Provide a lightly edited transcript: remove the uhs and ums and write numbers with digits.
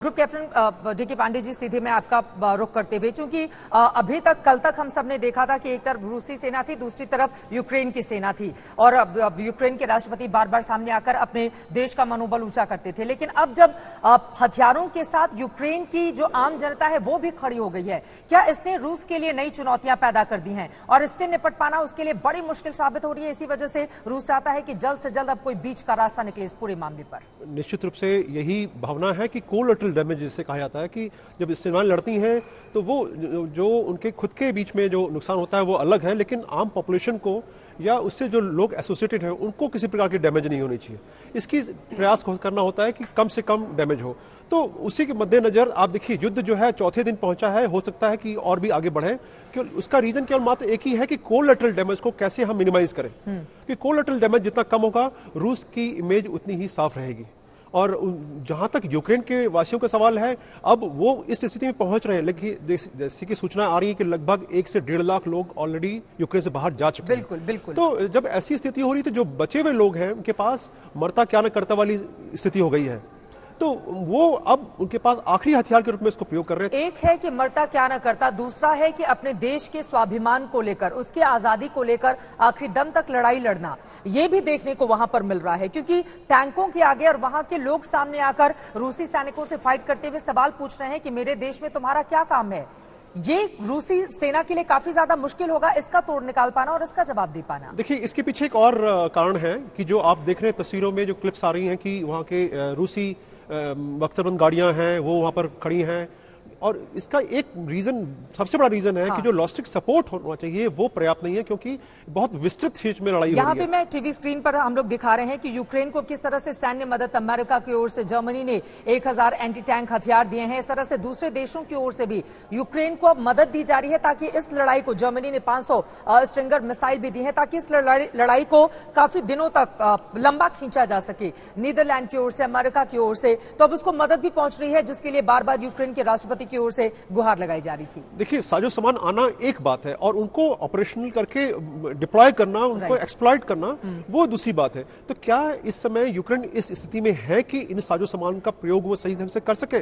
Group captain DK Pandey ji, सीधे मैं आपका रुख करते हुए, चूंकि अभी तक कल तक हम सब ने देखा था कि एक तरफ रूसी सेना थी, दूसरी तरफ यूक्रेन की सेना थी और यूक्रेन के राष्ट्रपति बार बार सामने आकर अपने देश का मनोबल ऊंचा करते थे। लेकिन अब जब हथियारों के साथ यूक्रेन की जो आम जनता है वो भी खड़ी हो गई है, क्या इसने रूस के लिए नई चुनौतियां पैदा कर दी हैं और इससे निपट पाना उसके लिए बड़ी मुश्किल साबित हो रही है? इसी वजह से रूस चाहता है कि जल्द से जल्द अब कोई बीच का रास्ता निकले इस पूरे मामले पर। निश्चित रूप से यही भावना है कि कोलैटरल डैमेज जिसे कहा जाता है कि जब सेनाएं लड़ती हैं तो वो जो उनके खुद के बीच में जो नुकसान होता है वो अलग है, लेकिन आम पॉपुलेशन को या उससे जो लोग एसोसिएटेड हैं उनको किसी प्रकार की डैमेज नहीं होनी चाहिए। इसकी प्रयास करना होता है कि कम से कम डैमेज हो। तो उसी के मद्देनजर आप देखिए, युद्ध जो है चौथे दिन पहुंचा है, हो सकता है कि और भी आगे बढ़े। कि उसका रीजन केवल मात्र एक ही है कि कोलैटरल डैमेज को कैसे हम मिनिमाइज करें। कि कोलैटरल डैमेज जितना कम होगा, रूस की इमेज उतनी ही साफ रहेगी। और जहां तक यूक्रेन के वासियों का सवाल है, अब वो इस स्थिति में पहुंच रहे हैं, लेकिन जैसे कि सूचना आ रही है कि लगभग 1 से 1.5 लाख लोग ऑलरेडी यूक्रेन से बाहर जा चुके हैं। बिल्कुल बिल्कुल। तो जब ऐसी स्थिति हो रही है तो जो बचे हुए लोग हैं उनके पास मरता क्या न करता वाली स्थिति हो गई है। तो वो अब उनके पास आखिरी हथियार के रूप में इसको प्रयोग कर रहे हैं। एक है कि मरता क्या न करता, दूसरा है कि अपने देश के स्वाभिमान को लेकर, उसकी आजादी को लेकर आखिरी दम तक लड़ाई लड़ना। ये भी देखने को वहां पर मिल रहा है, क्योंकि टैंकों के आगे और वहां के लोग सामने आकर रूसी सैनिकों से फाइट करते हुए सवाल पूछ रहे हैं कि मेरे देश में तुम्हारा क्या काम है। ये रूसी सेना के लिए काफी ज्यादा मुश्किल होगा इसका तोड़ निकाल पाना और इसका जवाब दे पाना। देखिए, इसके पीछे एक और कारण है कि जो आप देख रहे हैं तस्वीरों में जो क्लिप्स आ रही हैं कि वहां के रूसी बख्तरबंद गाड़ियां हैं वो वहां पर खड़ी हैं, और इसका एक रीजन, सबसे बड़ा रीजन है कि जो लॉजिस्टिक सपोर्ट होना चाहिए वो पर्याप्त नहीं है, क्योंकि बहुत विस्तृत क्षेत्र में लड़ाई हो रही है। यहाँ पे मैं टीवी स्क्रीन पर हम लोग दिखा रहे हैं कि यूक्रेन को किस तरह से सैन्य मदद अमेरिका की ओर से, जर्मनी ने 1000 एंटी टैंक हथियार दिए हैं। इस तरह से दूसरे देशों की ओर से भी यूक्रेन को अब मदद दी जा रही है, ताकि इस लड़ाई को, जर्मनी ने 500 स्ट्रिंगर मिसाइल भी दी है, ताकि इस लड़ाई को काफी दिनों तक लंबा खींचा जा सके। नीदरलैंड की ओर से, अमेरिका की ओर से तो अब उसको मदद भी पहुंच रही है, जिसके लिए बार बार यूक्रेन के राष्ट्रपति की ओर से गुहार लगाई जा रही थी। देखिए, साजो सामान आना एक बात है और उनको ऑपरेशनल करके डिप्लॉय करना, उनको एक्सप्लॉइट करना वो दूसरी बात है। तो क्या इस समय यूक्रेन इस स्थिति में है कि इन साजो सामान का प्रयोग वो सही ढंग से कर सके?